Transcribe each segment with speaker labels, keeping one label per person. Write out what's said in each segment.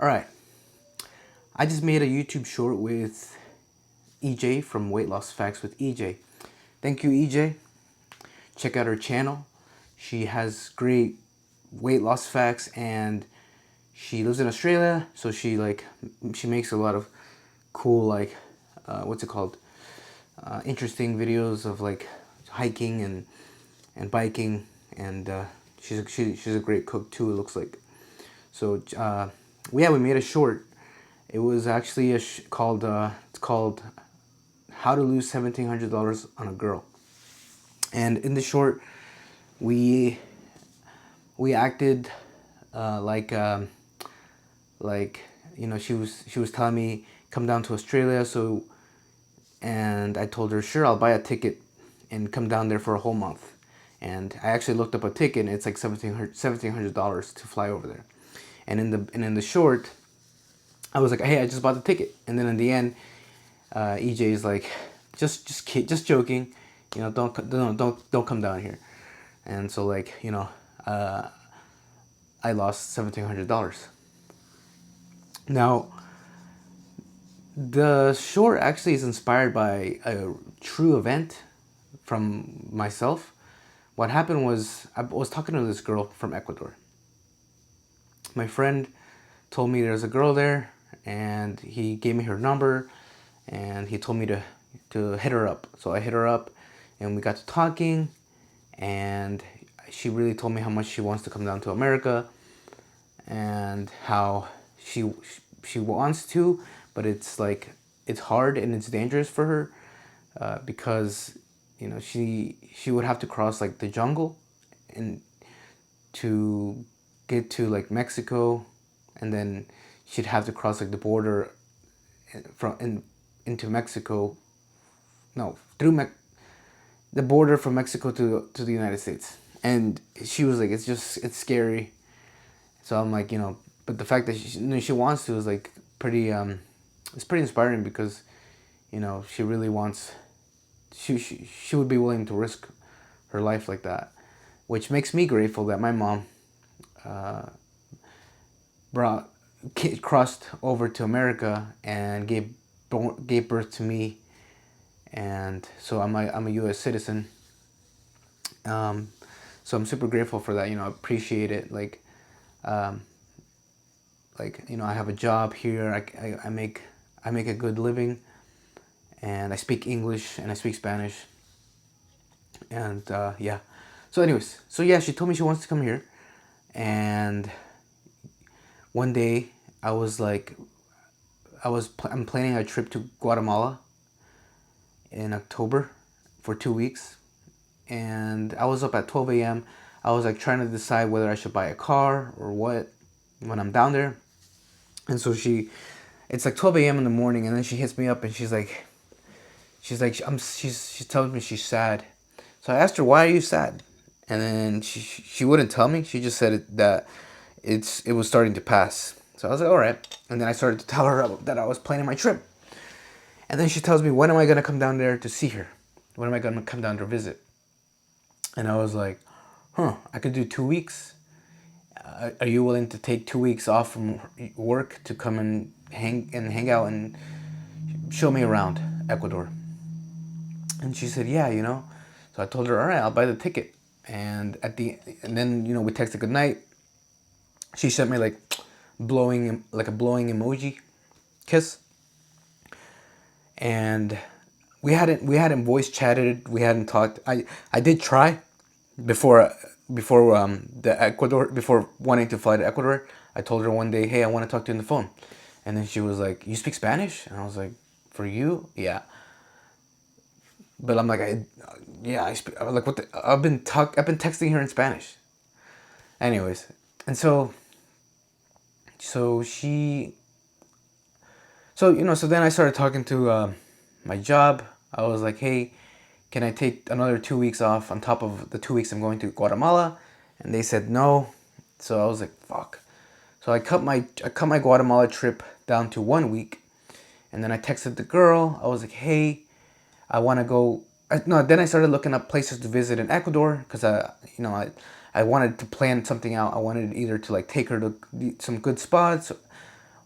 Speaker 1: Alright, I just made a YouTube short with EJ from Weight Loss Facts with EJ. Thank you, EJ. Check out her channel. She has great weight loss facts and she lives in Australia, so she makes a lot of cool what's it called? Interesting videos of like hiking and biking, and she's a great cook too, it looks like. So yeah, we made a short. It was actually called it's called How to Lose $1,700 on a Girl. And in the short, we we acted uh, like um, like she was telling me come down to Australia. So and I told her sure, I'll buy a ticket and come down there for a whole month. And I actually looked up a ticket and it's like $1,700 to fly over there. And in the short, I was like, hey, I just bought the ticket. And then in the end, EJ is like, just joking, don't come down here. And so I lost $1,700. Now, the short actually is inspired by a true event from myself. What happened was I was talking to this girl from Ecuador. My friend told me there's a girl there, and he gave me her number, and he told me to hit her up. So I hit her up, and we got to talking, and she really told me how much she wants to come down to America, and how she wants to, but it's hard and it's dangerous for her, because she would have to cross like the jungle and to get to like Mexico, and then she'd have to cross like the border into Mexico. No, the border from Mexico to the United States. And she was like, it's scary. So I'm like, but the fact that she wants to is like it's pretty inspiring, because she really wants, she would be willing to risk her life like that, which makes me grateful that my mom brought crossed over to America and gave birth to me, and so I'm a U.S. citizen. Um, so I'm super grateful for that. I appreciate it. Um, I have a job here. I make a good living, and I speak English and I speak Spanish, and yeah. So anyways, so yeah, she told me she wants to come here, and one day I was like, I'm planning a trip to Guatemala in October for 2 weeks, and I was up at 12 a.m. I was like trying to decide whether I should buy a car or what when I'm down there. And so it's like 12 a.m. in the morning, and then she hits me up and she's telling me she's sad. So I asked her, why are you sad? And then she wouldn't tell me. She just said that it was starting to pass. So I was like, all right. And then I started to tell her that I was planning my trip. And then she tells me, when am I going to come down there to see her? When am I going to come down to visit? And I was like, I could do 2 weeks. Are you willing to take 2 weeks off from work to come and hang out and show me around Ecuador? And she said, yeah, So I told her, all right, I'll buy the ticket. And then we texted good night. She sent me like a blowing emoji kiss. And we hadn't voice chatted, we hadn't talked. I did try before before wanting to fly to Ecuador. I told her one day, hey, I want to talk to you on the phone. And then she was like, you speak Spanish? And I was like, for you? Yeah. But I'm like, yeah, I was like, what I've been texting her in Spanish. Anyways, and so she so then I started talking to my job. I was like, hey, can I take another 2 weeks off on top of the 2 weeks I'm going to Guatemala? And they said no. So I was like, fuck. So I cut my Guatemala trip down to 1 week, and then I texted the girl. I was like, hey, I want to go. No, then I started looking up places to visit in Ecuador, because I wanted to plan something out. I wanted either to like take her to some good spots,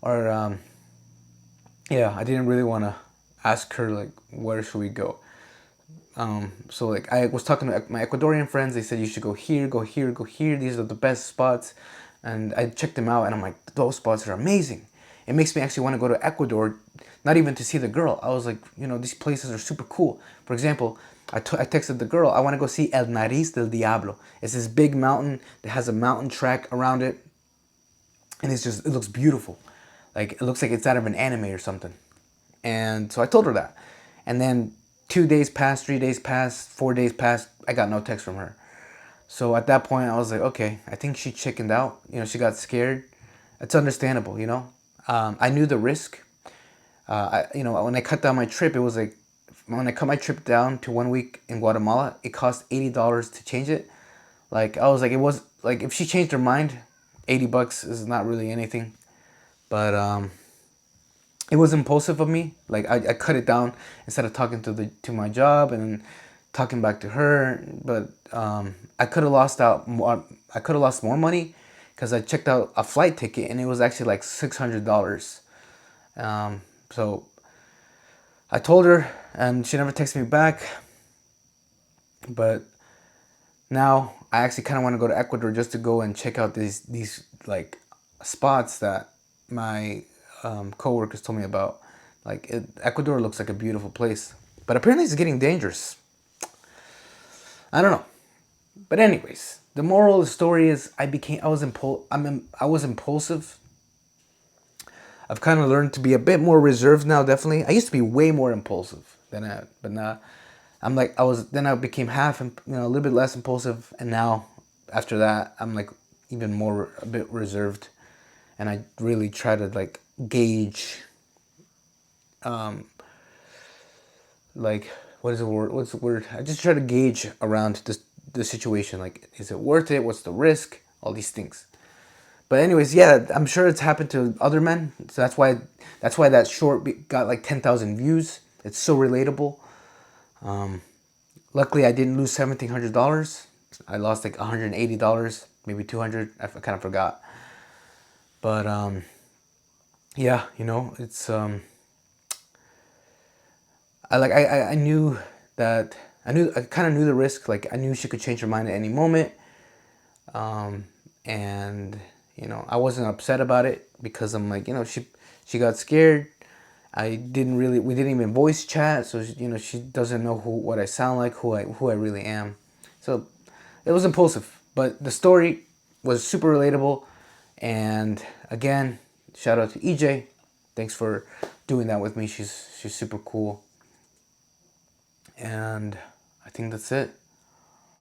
Speaker 1: or yeah, I didn't really want to ask her like where should we go. So like I was talking to my Ecuadorian friends. They said you should go here, go here, go here. These are the best spots, and I checked them out, and I'm like, those spots are amazing. It makes me actually want to go to Ecuador, not even to see the girl. I was like, these places are super cool. For example, I texted the girl, I want to go see El Nariz del Diablo. It's this big mountain that has a mountain track around it, and it looks beautiful. Like it looks like it's out of an anime or something. And so I told her that. And then 2 days passed, 3 days passed, 4 days passed. I got no text from her. So at that point, I was like, okay, I think she chickened out. She got scared. It's understandable, I knew the risk. When I cut down my trip, it was like, when I cut my trip down to 1 week in Guatemala, it cost $80 to change it. Like, I was like, it was like, if she changed her mind, $80 is not really anything. But, it was impulsive of me. Like I cut it down instead of talking to my job and talking back to her. But I could have lost out more. I could have lost more money because I checked out a flight ticket and it was actually like $600. So I told her and she never texted me back. But now I actually kind of want to go to Ecuador just to go and check out these like spots that my co-workers told me about. Like Ecuador looks like a beautiful place, but apparently it's getting dangerous. I don't know. But anyways, the moral of the story is I was impulsive. I've kind of learned to be a bit more reserved now. Definitely, I used to be way more impulsive but now I'm like Then I became a little bit less impulsive, and now after that I'm like even more a bit reserved, and I really try to like gauge, like what is the word? What's the word? I just try to gauge around the situation. Like, is it worth it? What's the risk? All these things. But anyways, yeah, I'm sure it's happened to other men. So that's why that short got like 10,000 views. It's so relatable. Luckily, I didn't lose $1,700. I lost like $180, maybe 200. I kind of forgot. But yeah, it's I knew that I kind of knew the risk. Like I knew she could change her mind at any moment. And I wasn't upset about it because I'm like, she got scared. We didn't even voice chat, so she doesn't know what I sound like, who I really am. So it was impulsive, but the story was super relatable. And again, shout out to EJ. Thanks for doing that with me. She's super cool. And I think that's it.